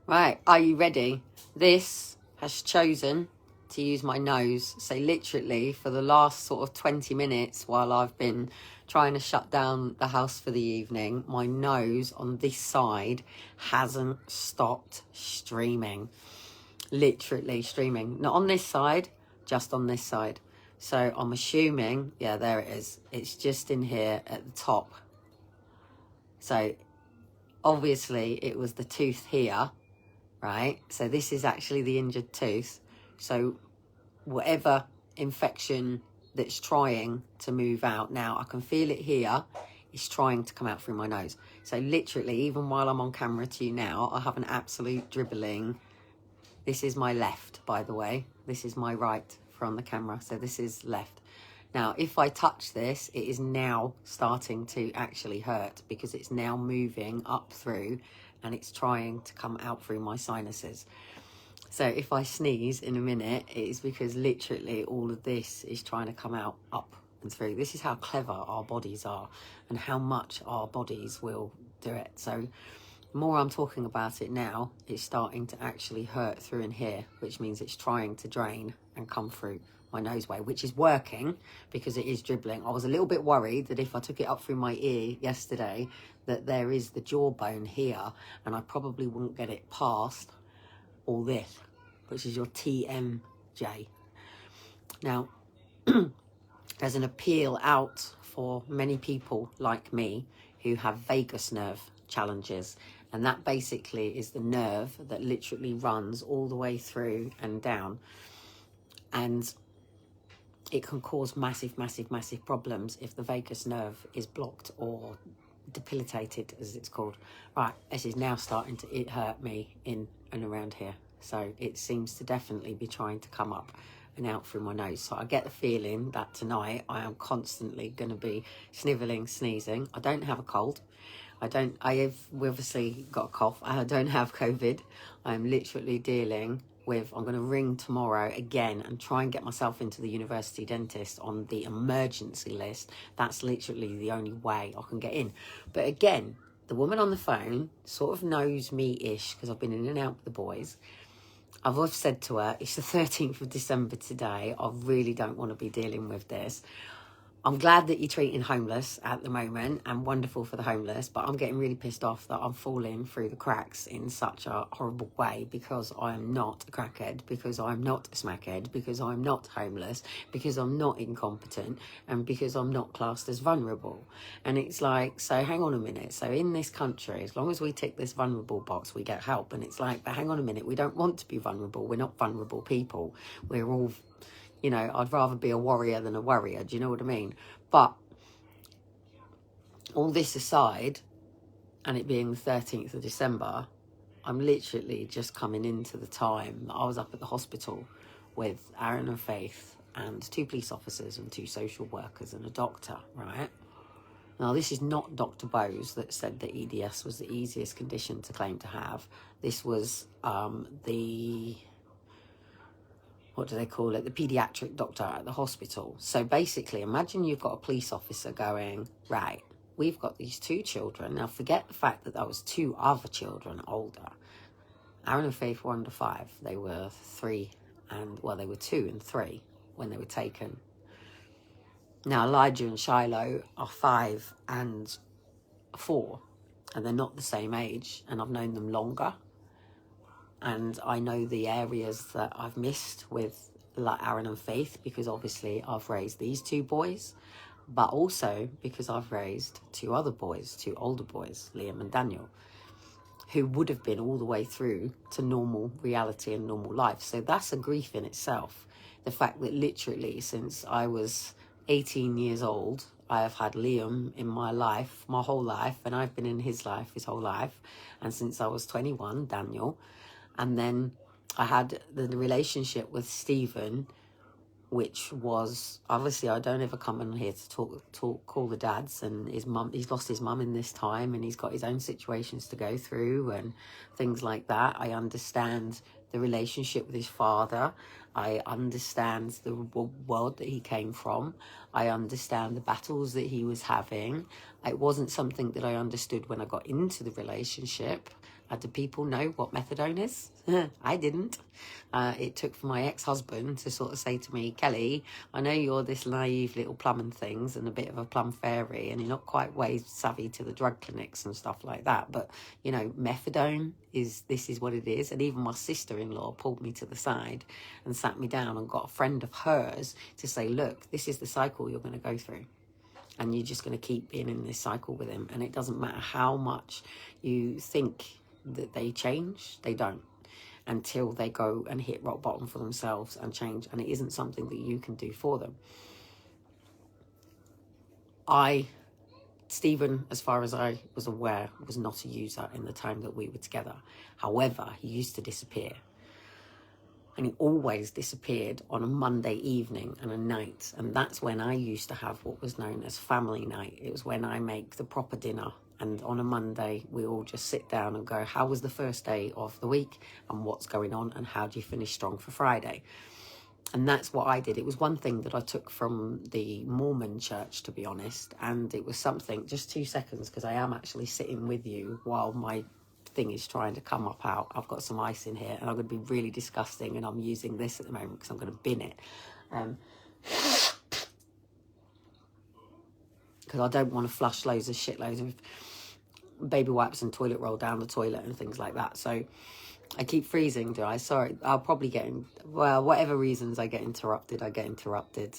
Right, are you ready? This has chosen to use my nose. So literally for the last sort of 20 minutes while I've been trying to shut down the house for the evening, my nose on this side hasn't stopped streaming. Literally streaming. Not on this side, just on this side. So I'm assuming, yeah, there it is. It's just in here at the top. So obviously it was the tooth here, right? So this is actually the injured tooth. So whatever infection that's trying to move out now, I can feel it here, it's trying to come out through my nose. So literally, even while I'm on camera to you now, I have an absolute dribbling. This is my left, by the way. This is my right from the camera. So this is left. Now, if I touch this, it is now starting to actually hurt because it's now moving up through and it's trying to come out through my sinuses. So if I sneeze in a minute, it is because literally all of this is trying to come out up and through. This is how clever our bodies are and how much our bodies will do it. So the more I'm talking about it now, it's starting to actually hurt through in here, which means it's trying to drain and come through my noseway, which is working because it is dribbling. I was a little bit worried that if I took it up through my ear yesterday, that there is the jawbone here and I probably wouldn't get it past all this, which is your TMJ. Now, there's an appeal out for many people like me who have vagus nerve challenges. And that basically is the nerve that literally runs all the way through and down. And it can cause massive, massive, massive problems if the vagus nerve is blocked or debilitated, as it's called. Right, this is now starting to hurt me in and around here. So it seems to definitely be trying to come up and out through my nose. So I get the feeling that tonight I am constantly going to be snivelling, sneezing. I don't have a cold. I have obviously got a cough. I don't have COVID. I'm literally dealing with, I'm going to ring tomorrow again and try and get myself into the university dentist on the emergency list. That's literally the only way I can get in. But again, the woman on the phone sort of knows me-ish because I've been in and out with the boys. I've said to her, it's the 13th of December today. I really don't want to be dealing with this. I'm glad that you're treating homeless at the moment and wonderful for the homeless, but I'm getting really pissed off that I'm falling through the cracks in such a horrible way because I am not a crackhead, because I'm not a smackhead, because I'm not homeless, because I'm not incompetent, and because I'm not classed as vulnerable. And it's like, so hang on a minute. So in this country, as long as we tick this vulnerable box, we get help. And it's like, but hang on a minute, we don't want to be vulnerable. We're not vulnerable people. We're all... You know, I'd rather be a warrior than a worrier. Do you know what I mean? But all this aside, and it being the 13th of December, I'm literally just coming into the time that I was up at the hospital with Aaron and Faith and 2 police officers and 2 social workers and a doctor, right? Now, this is not Dr. Bose that said that EDS was the easiest condition to claim to have. This was what do they call it? The paediatric doctor at the hospital. So basically, imagine you've got a police officer going, right, we've got these 2 children. Now, forget the fact that there was 2 other children older. Aaron and Faith were under 5. They were 3 and, well, they were 2 and 3 when they were taken. Now, Elijah and Shiloh are 5 and 4, and they're not the same age, and I've known them longer. And I know the areas that I've missed with like Aaron and Faith because obviously I've raised these 2 boys, but also because I've raised 2 other boys, 2 older boys, Liam and Daniel, who would have been all the way through to normal reality and normal life. So that's a grief in itself. The fact that literally since I was 18 years old, I have had Liam in my life, my whole life, and I've been in his life, his whole life. And since I was 21, Daniel. And then I had the relationship with Stephen, which was, obviously I don't ever come in here to call the dads, and his mum, he's lost his mum in this time and he's got his own situations to go through and things like that. I understand the relationship with his father. I understand the world that he came from. I understand the battles that he was having. It wasn't something that I understood when I got into the relationship. Do people know what methadone is? I didn't. It took for my ex-husband to sort of say to me, Kelly, I know you're this naive little plum and things and a bit of a plum fairy and you're not quite way savvy to the drug clinics and stuff like that. But, you know, methadone this is what it is. And even my sister-in-law pulled me to the side and sat me down and got a friend of hers to say, look, this is the cycle you're going to go through. And you're just going to keep being in this cycle with him. And it doesn't matter how much you think that they change, they don't, until they go and hit rock bottom for themselves and change. And it isn't something that you can do for them. Stephen, as far as I was aware, was not a user in the time that we were together. However, he used to disappear. And he always disappeared on a Monday evening and a night. And that's when I used to have what was known as family night. It was when I make the proper dinner. And on a Monday, we all just sit down and go, how was the first day of the week? And what's going on? And how do you finish strong for Friday? And that's what I did. It was one thing that I took from the Mormon church, to be honest. And it was something, just 2 seconds, because I am actually sitting with you while my thing is trying to come up out. I've got some ice in here and I'm going to be really disgusting, and I'm using this at the moment because I'm going to bin it because I don't want to flush shitloads of baby wipes and toilet roll down the toilet and things like that. So I keep freezing, do I? Sorry, I'll probably get whatever reasons I get interrupted,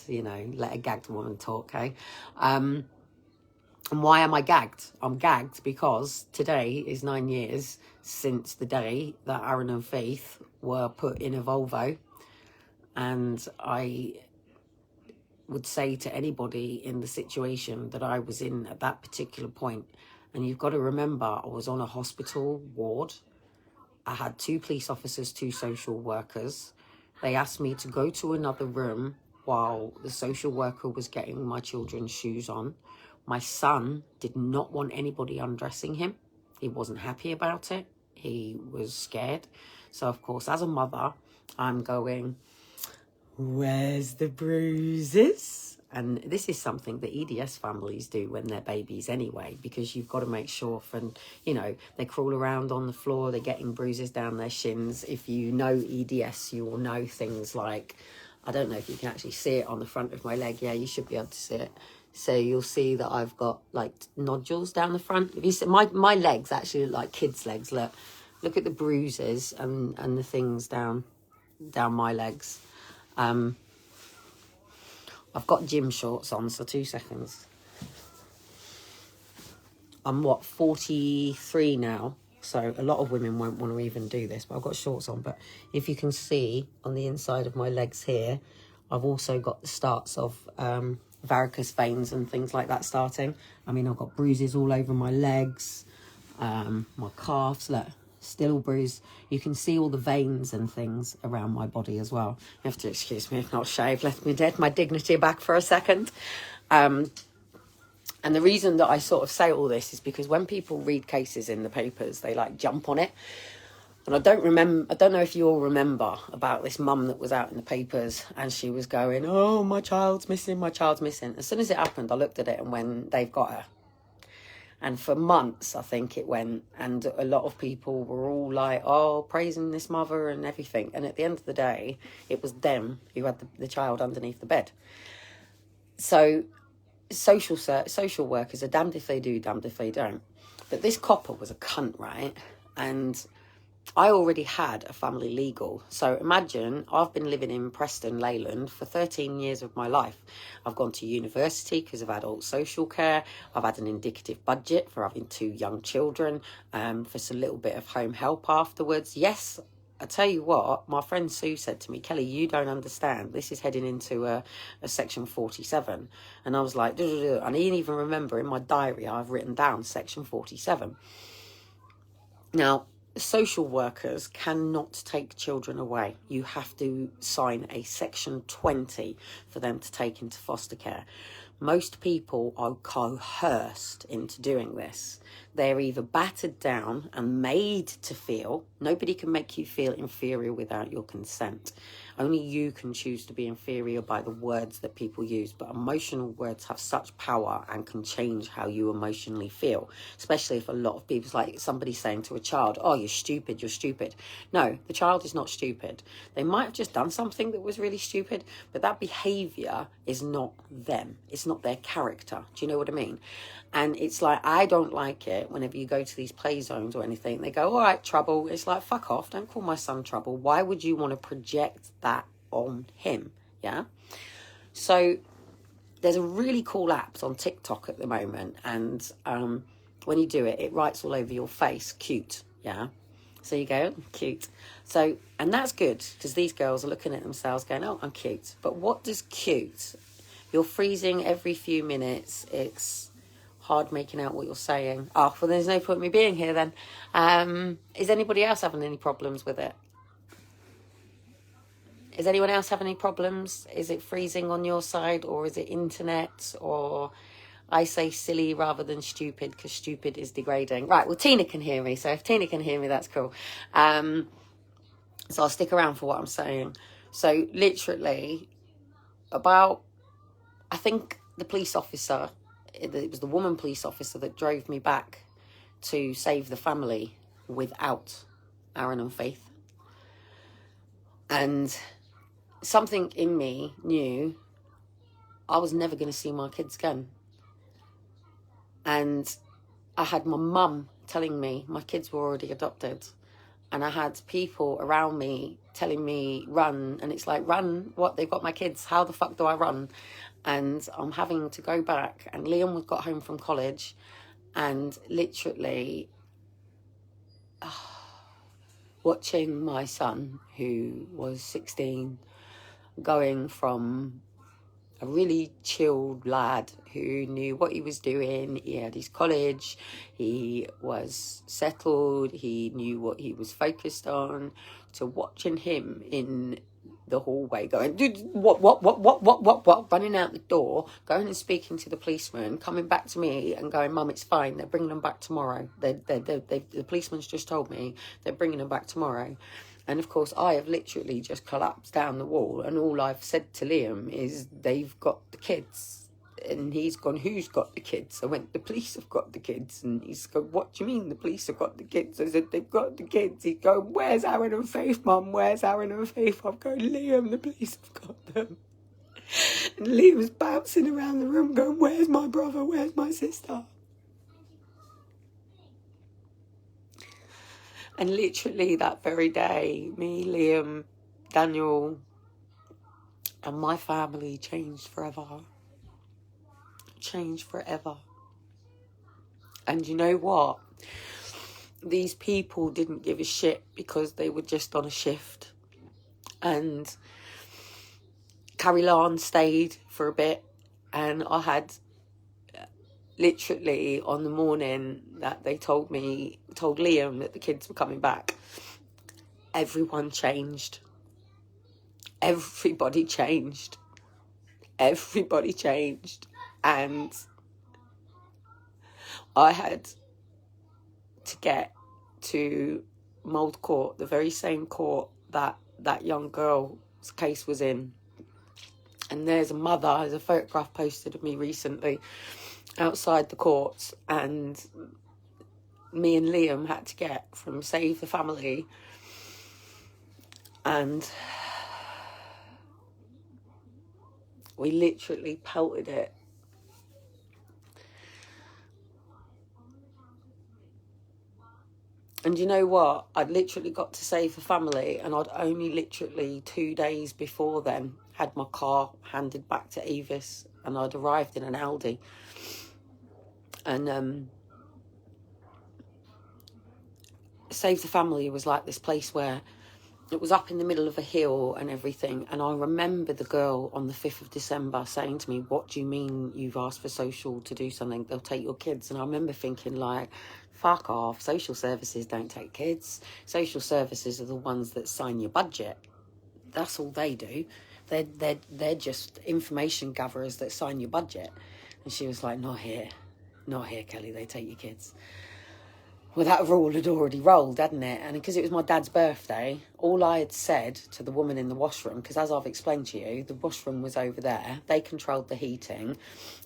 you know, let a gagged woman talk, okay? And why am I gagged? I'm gagged because today is 9 years since the day that Aaron and Faith were put in a Volvo. And I would say to anybody in the situation that I was in at that particular point, and you've got to remember, I was on a hospital ward. I had 2 police officers, 2 social workers. They asked me to go to another room while the social worker was getting my children's shoes on. My son did not want anybody undressing him. He wasn't happy about it. He was scared. So, of course, as a mother, I'm going, where's the bruises? And this is something that EDS families do when they're babies anyway, because you've got to make sure, you know, they crawl around on the floor, they're getting bruises down their shins. If you know EDS, you will know things like, I don't know if you can actually see it on the front of my leg. Yeah, you should be able to see it. So you'll see that I've got like nodules down the front. If you see, my legs actually look like kids' legs. Look at the bruises and the things down my legs. I've got gym shorts on, so 2 seconds. I'm 43 now, so a lot of women won't want to even do this, but I've got shorts on. But if you can see on the inside of my legs here, I've also got the starts of varicose veins and things like that starting. I mean, I've got bruises all over my legs, my calves, look, still bruised. You can see all the veins and things around my body as well. You have to excuse me if not shaved, left me dead, my dignity back for a second. And the reason that I sort of say all this is because when people read cases in the papers, they like jump on it. And I don't know if you all remember about this mum that was out in the papers and she was going, oh, my child's missing, my child's missing. As soon as it happened, I looked at it and went, they've got her. And for months, I think it went, and a lot of people were all like, oh, praising this mother and everything. And at the end of the day, it was them who had the child underneath the bed. So social workers are damned if they do, damned if they don't. But this copper was a cunt, right? And I already had a family legal. So imagine, I've been living in Preston, Leyland for 13 years of my life. I've gone to university because of adult social care. I've had an indicative budget for having 2 young children, for a little bit of home help afterwards. Yes, I tell you what, my friend Sue said to me, Kelly, you don't understand. This is heading into a section 47. And I was like, duh, duh, duh. I didn't even remember in my diary, I've written down section 47. Now, social workers cannot take children away. You have to sign a section 20 for them to take into foster care. Most people are coerced into doing this. They're either battered down and made to feel. Nobody can make you feel inferior without your consent. Only you can choose to be inferior by the words that people use. But emotional words have such power and can change how you emotionally feel. Especially if a lot of people's like somebody saying to a child, oh, you're stupid, you're stupid. No, the child is not stupid. They might have just done something that was really stupid, but that behaviour is not them. It's not their character. Do you know what I mean? And it's like, I don't like it whenever you go to these play zones or anything. They go, all right, Trouble. It's like, fuck off. Don't call my son Trouble. Why would you want to project that on him? Yeah. So there's a really cool app on TikTok at the moment. And when you do it, it writes all over your face, cute. Yeah. So you go, cute. So, and that's good because these girls are looking at themselves going, oh, I'm cute. But what does cute? You're freezing every few minutes. It's hard making out what you're saying. Oh, well, there's no point in me being here then. Is anybody else having any problems with it? Is anyone else having any problems? Is it freezing on your side, or is it internet? Or I say silly rather than stupid because stupid is degrading. Right, well, Tina can hear me. So if Tina can hear me, that's cool. So I'll stick around for what I'm saying. So literally about, I think the police officer, it was the woman police officer that drove me back to save the family without Aaron and Faith. And something in me knew I was never going to see my kids again. And I had my mum telling me my kids were already adopted. And I had people around me telling me, run. And it's like, run? What? They've got my kids. How the fuck do I run? And I'm having to go back. And Liam got home from college. And literally watching my son, who was 16, going from a really chilled lad who knew what he was doing. He had his college, he was settled, he knew what he was focused on, to watching him in the hallway going, dude, what, running out the door, going and speaking to the policeman, coming back to me and going, Mum, it's fine, they're bringing them back tomorrow. The policeman's just told me they're bringing them back tomorrow. And of course, I have literally just collapsed down the wall, and all I've said to Liam is, they've got the kids. And he's gone, who's got the kids? I went, the police have got the kids. And he's gone, what do you mean the police have got the kids? I said, they've got the kids. He's going, where's Aaron and Faith, Mum? Where's Aaron and Faith? I'm going, Liam, the police have got them. And Liam's bouncing around the room going, where's my brother? Where's my sister? And literally that very day, me, Liam, Daniel, and my family changed forever. Changed forever. And you know what? These people didn't give a shit because they were just on a shift. And Carrie Lan stayed for a bit, and I had literally on the morning that they told Liam that the kids were coming back, everyone changed. Everybody changed. Everybody changed. And I had to get to Mould Court, the very same court that that young girl's case was in. And there's a photograph posted of me recently outside the courts, and me and Liam had to get from Save the Family, and we literally pelted it. And you know what? I'd literally got to Save the Family, and I'd only literally 2 days before then had my car handed back to Avis, and I'd arrived in an Audi. And Save the Family was like this place where it was up in the middle of a hill and everything. And I remember the girl on the 5th of December saying to me, what do you mean you've asked for social to do something? They'll take your kids. And I remember thinking, like, fuck off. Social services don't take kids. Social services are the ones that sign your budget. That's all they do. They're just information gatherers that sign your budget. And she was like, not here, Kellie, they take your kids. Well, that rule had already rolled, hadn't it? And because it was my dad's birthday, all I had said to the woman in the washroom, because as I've explained to you, the washroom was over there. They controlled the heating.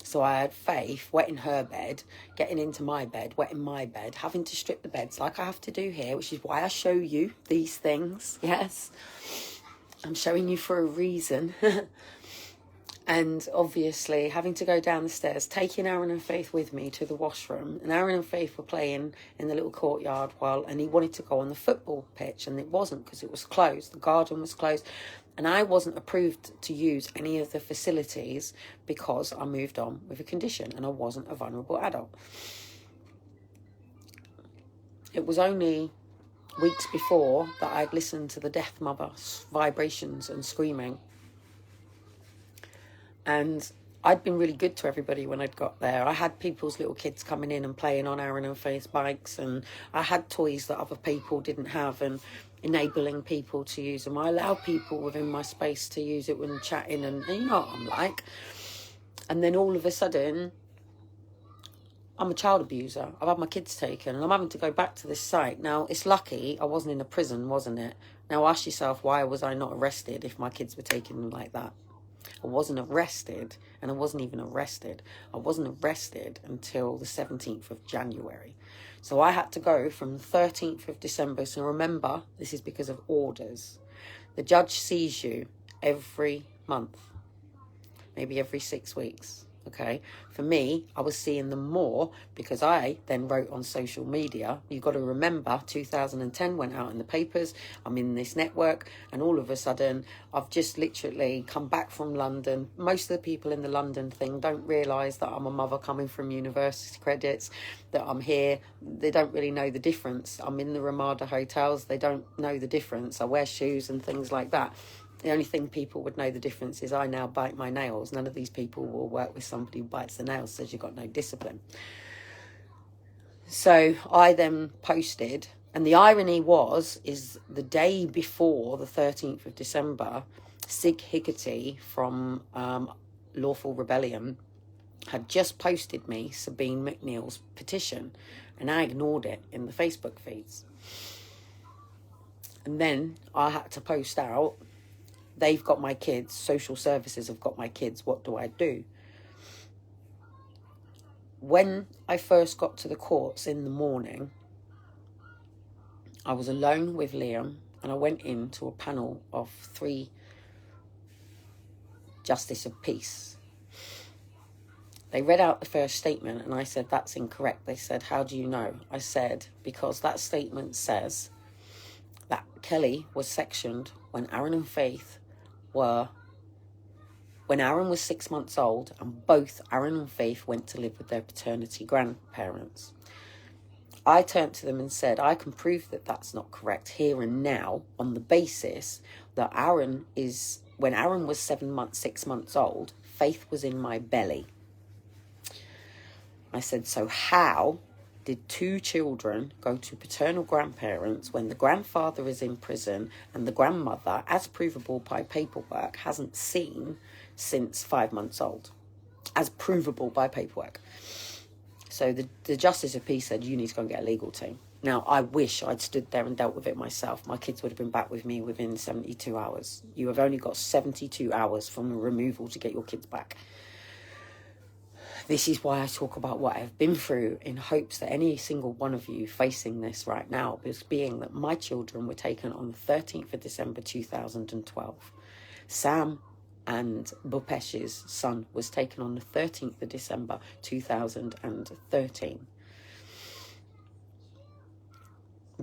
So I had Faith wetting her bed, getting into my bed, wetting my bed, having to strip the beds like I have to do here, which is why I show you these things. Yes, I'm showing you for a reason. And obviously having to go down the stairs, taking Aaron and Faith with me to the washroom. And Aaron and Faith were playing in the little courtyard and he wanted to go on the football pitch and it wasn't because it was closed. The garden was closed. And I wasn't approved to use any of the facilities because I moved on with a condition and I wasn't a vulnerable adult. It was only weeks before that I'd listened to the death mother's vibrations and screaming. And I'd been really good to everybody when I'd got there. I had people's little kids coming in and playing on Aaron and Faith's bikes, and I had toys that other people didn't have and enabling people to use them. I allowed people within my space to use it when chatting, and you know what I'm like. And then all of a sudden, I'm a child abuser. I've had my kids taken and I'm having to go back to this site. Now, it's lucky I wasn't in a prison, wasn't it? Now, ask yourself, why was I not arrested if my kids were taken like that? I wasn't arrested, and I wasn't even arrested. I wasn't arrested until the 17th of January. So I had to go from the 13th of December. So remember, this is because of orders. The judge sees you every month, maybe every 6 weeks. Okay, for me, I was seeing them more because I then wrote on social media. You've got to remember 2010 went out in the papers. I'm in this network and all of a sudden I've just literally come back from London. Most of the people in the London thing don't realise that I'm a mother coming from university credits, that I'm here. They don't really know the difference. I'm in the Ramada hotels. They don't know the difference. I wear shoes and things like that. The only thing people would know the difference is I now bite my nails. None of these people will work with somebody who bites the nails, says you've got no discipline. So I then posted, and the irony is the day before the 13th of December, Sig Higgerty from Lawful Rebellion had just posted me Sabine McNeil's petition, and I ignored it in the Facebook feeds. And then I had to post out, they've got my kids, social services have got my kids, what do I do? When I first got to the courts in the morning, I was alone with Liam and I went into a panel of 3 Justice of Peace. They read out the first statement and I said, that's incorrect. They said, how do you know? I said, because that statement says that Kellie was sectioned when Aaron and Faith when Aaron was 6 months old, and both Aaron and Faith went to live with their paternity grandparents. I turned to them and said, I can prove that that's not correct here and now on the basis that when Aaron was 6 months old, Faith was in my belly. I said, so how did 2 children go to paternal grandparents when the grandfather is in prison and the grandmother, as provable by paperwork, hasn't seen since 5 months old? As provable by paperwork. So the Justice of Peace said, you need to go and get a legal team. Now, I wish I'd stood there and dealt with it myself. My kids would have been back with me within 72 hours. You have only got 72 hours from removal to get your kids back. This is why I talk about what I've been through in hopes that any single one of you facing this right now, is being that my children were taken on the 13th of December 2012. Sam and Bupesh's son was taken on the 13th of December 2013.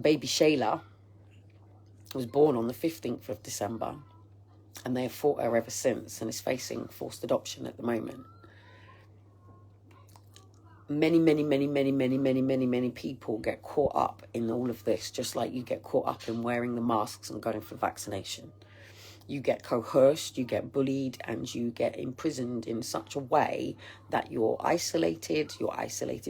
Baby Shayla was born on the 15th of December and they have fought her ever since and is facing forced adoption at the moment. Many people get caught up in all of this, just like you get caught up in wearing the masks and going for vaccination. You get coerced, you get bullied, and you get imprisoned in such a way that you're isolated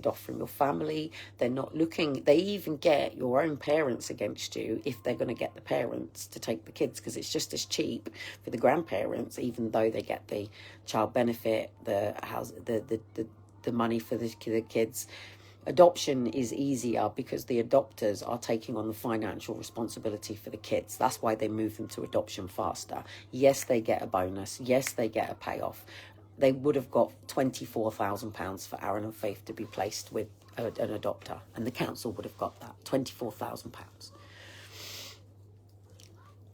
off from your family. They're not looking, they even get your own parents against you if they're going to get the parents to take the kids, because it's just as cheap for the grandparents, even though they get the child benefit, the house, the money for the kids. Adoption is easier because the adopters are taking on the financial responsibility for the kids. That's why they move them to adoption faster. Yes, they get a bonus. Yes, they get a payoff. They would have got £24,000 for Aaron and Faith to be placed with an adopter, and the council would have got that, £24,000.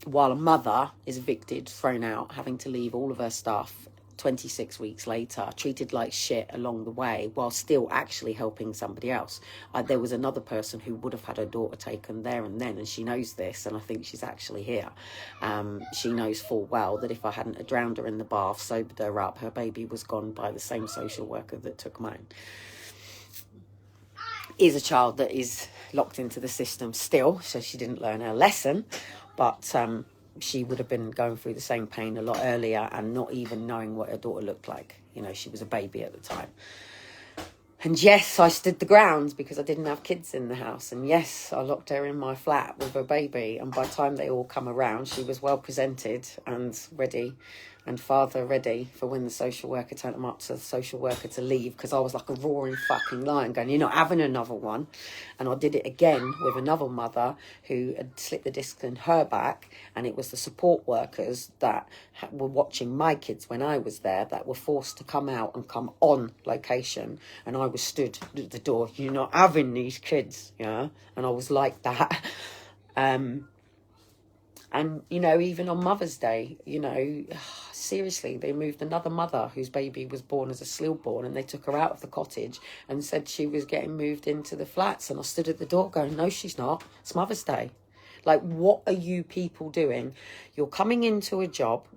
While a mother is evicted, thrown out, having to leave all of her stuff 26 weeks later, treated like shit along the way, while still actually helping somebody else. There was another person who would have had her daughter taken there and then, and she knows this, and I think she's actually here. She knows full well that if I hadn't drowned her in the bath, sobered her up, her baby was gone by the same social worker that took mine. Is a child that is locked into the system still, so she didn't learn her lesson, but she would have been going through the same pain a lot earlier and not even knowing what her daughter looked like. You know, she was a baby at the time. And yes, I stood the ground because I didn't have kids in the house. And yes, I locked her in my flat with her baby. And by the time they all come around, she was well presented and ready, and father ready for when the social worker turned them up to the social worker to leave, because I was like a roaring fucking lion going, you're not having another one. And I did it again with another mother who had slipped the disc in her back, and it was the support workers that were watching my kids when I was there that were forced to come out and come on location, and I was stood at the door, you're not having these kids, yeah? And I was like that. And, you know, even on Mother's Day, you know, seriously, they moved another mother whose baby was born as a stillborn, and they took her out of the cottage and said she was getting moved into the flats. And I stood at the door going, no, she's not. It's Mother's Day. Like, what are you people doing? You're coming into a job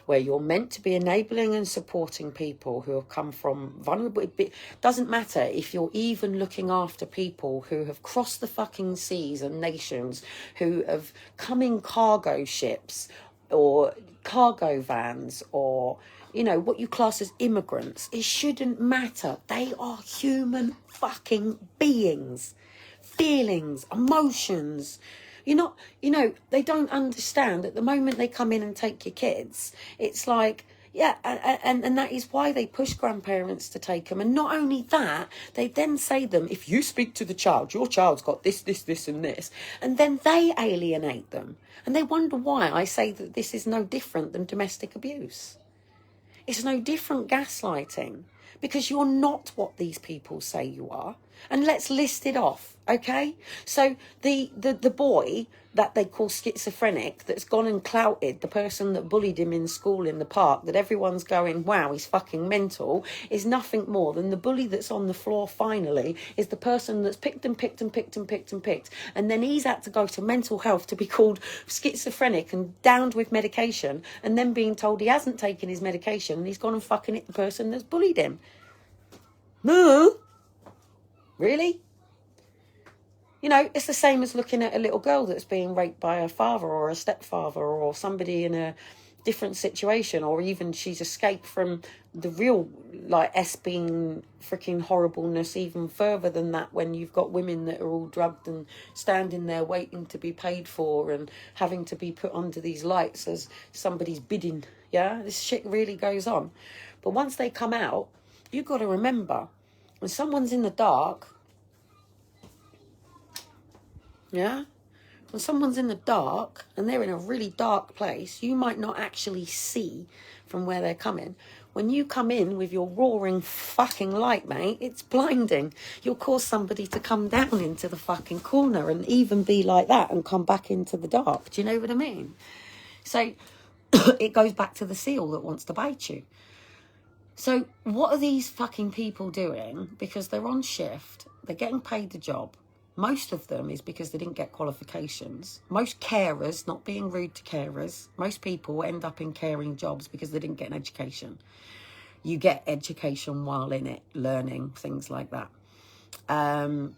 where you're meant to be enabling and supporting people who have come from vulnerable... It doesn't matter if you're even looking after people who have crossed the fucking seas and nations, who have come in cargo ships or cargo vans, or, you know, what you class as immigrants. It shouldn't matter. They are human fucking beings. Feelings, emotions. You're not, you know, they don't understand at the moment they come in and take your kids. It's like, yeah, and that is why they push grandparents to take them. And not only that, they then say them, if you speak to the child, your child's got this, this, this and this. And then they alienate them. And they wonder why I say that this is no different than domestic abuse. It's no different gaslighting, because you're not what these people say you are. And let's list it off, okay? So the boy that they call schizophrenic, that's gone and clouted the person that bullied him in school in the park, that everyone's going, wow, he's fucking mental, is nothing more than the bully that's on the floor finally is the person that's picked and picked and picked and picked and picked. And then he's had to go to mental health to be called schizophrenic and downed with medication, and then being told he hasn't taken his medication and he's gone and fucking hit the person that's bullied him. No. Really? You know, it's the same as looking at a little girl that's being raped by her father or a stepfather or somebody in a different situation, or even she's escaped from the real, like, being freaking horribleness even further than that, when you've got women that are all drugged and standing there waiting to be paid for and having to be put under these lights as somebody's bidding. Yeah, this shit really goes on. But once they come out, you've got to remember, when someone's in the dark, yeah, when someone's in the dark and they're in a really dark place, you might not actually see from where they're coming. When you come in with your roaring fucking light, mate, it's blinding. You'll cause somebody to come down into the fucking corner and even be like that and come back into the dark. Do you know what I mean? So it goes back to the seal that wants to bite you. So what are these fucking people doing? Because they're on shift, they're getting paid the job. Most of them is because they didn't get qualifications. Most carers, not being rude to carers, most people end up in caring jobs because they didn't get an education. You get education while in it, learning, things like that.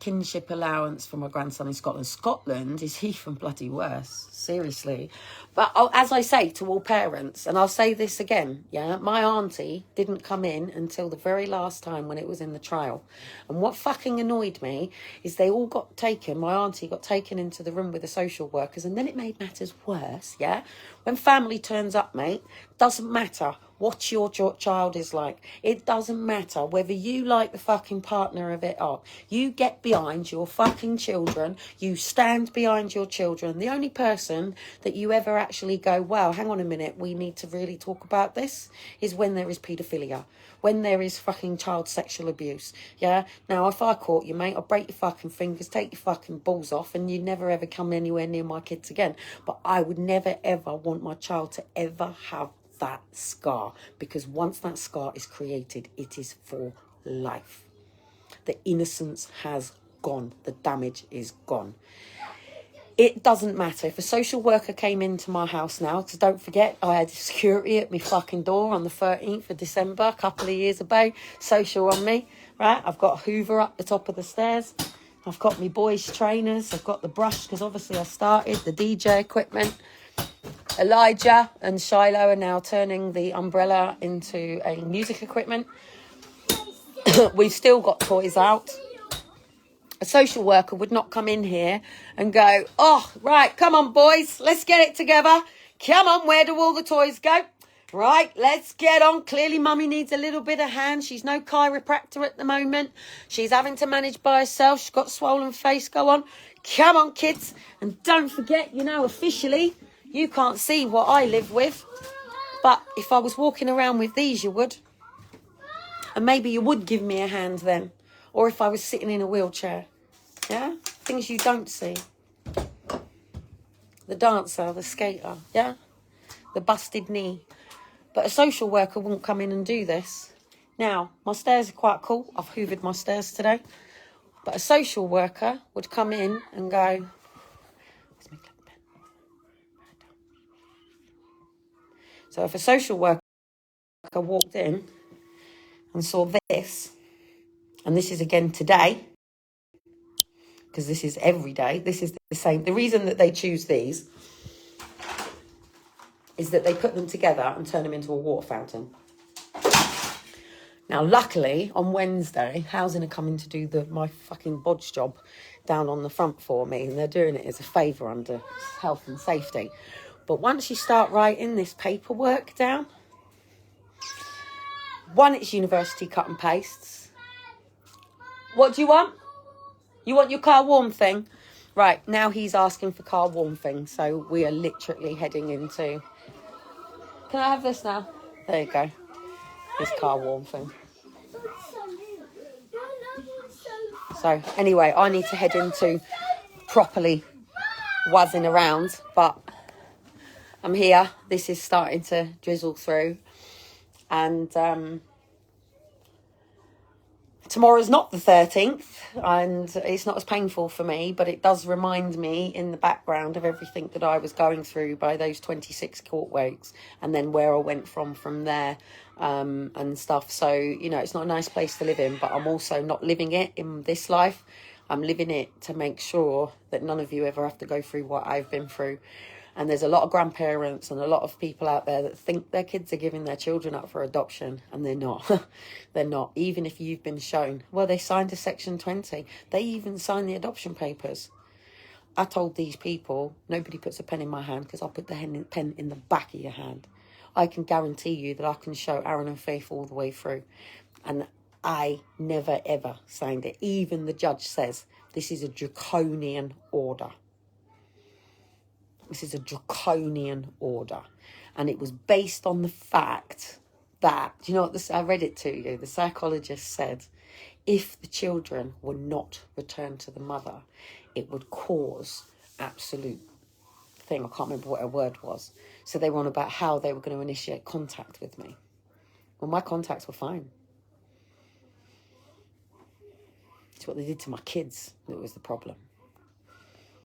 Kinship allowance for my grandson in Scotland. Scotland is even bloody worse, seriously. But as I say to all parents, and I'll say this again, yeah, my auntie didn't come in until the very last time when it was in the trial. And what fucking annoyed me is they all got taken, my auntie got taken into the room with the social workers, and then it made matters worse, yeah? When family turns up, mate, doesn't matter what your child is like. It doesn't matter whether you like the fucking partner of it or you get behind your fucking children. You stand behind your children. The only person that you ever actually go, wow, hang on a minute, we need to really talk about this, is when there is paedophilia, when there is fucking child sexual abuse. Yeah. Now, if I caught you, mate, I'll break your fucking fingers, take your fucking balls off, and you'd never ever come anywhere near my kids again. But I would never ever want my child to ever have that scar, because once that scar is created, it is for life. The innocence has gone. The damage is gone. It doesn't matter if a social worker came into my house now, because don't forget, I had security at my fucking door on the 13th of December, a couple of years ago, social on me, right? I've got a Hoover up the top of the stairs. I've got my boys' trainers. I've got the brush, because obviously I started, the DJ equipment. Elijah and Shiloh are now turning the umbrella into a music equipment. We've still got toys out. A social worker would not come in here and go, oh, right, come on, boys, let's get it together. Come on, where do all the toys go? Right, let's get on. Clearly, mummy needs a little bit of hand. She's no chiropractor at the moment. She's having to manage by herself. She's got swollen face. Go on. Come on, kids. And don't forget, officially, you can't see what I live with. But if I was walking around with these, you would. And maybe you would give me a hand then. Or if I was sitting in a wheelchair. Yeah? Things you don't see. The dancer, the skater. Yeah? The busted knee. But a social worker wouldn't come in and do this. Now, my stairs are quite cool. I've hoovered my stairs today. But a social worker would come in and go, so if a social worker walked in and saw this, and this is again today, because this is every day, this is the same. The reason that they choose these is that they put them together and turn them into a water fountain. Now, luckily, on Wednesday, housing are coming to do my fucking bodge job down on the front for me, and they're doing it as a favour under health and safety. But once you start writing this paperwork down, one, it's university cut and pastes. What do you want? You want your car warm thing? Right, now he's asking for car warm thing, so we are literally heading into... Can I have this now? There you go. This car warm thing. So, anyway, I need to head into properly wazzing around, but I'm here. This is starting to drizzle through. And tomorrow's not the 13th, and it's not as painful for me, but it does remind me in the background of everything that I was going through by those 26 court weeks, and then where I went from there, and stuff. So, it's not a nice place to live in, but I'm also not living it in this life. I'm living it to make sure that none of you ever have to go through what I've been through. And there's a lot of grandparents and a lot of people out there that think their kids are giving their children up for adoption, and they're not. They're not. Even if you've been shown. Well, they signed a Section 20. They even signed the adoption papers. I told these people, nobody puts a pen in my hand, because I'll put the pen in the back of your hand. I can guarantee you that I can show Aaron and Faith all the way through. And I never, ever signed it. Even the judge says this is a draconian order. This is a draconian order. And it was based on the fact that, do you know what this? I read it to you. The psychologist said, if the children were not returned to the mother, it would cause absolute thing. I can't remember what her word was. So they were on about how they were going to initiate contact with me. Well, my contacts were fine. It's what they did to my kids that was the problem.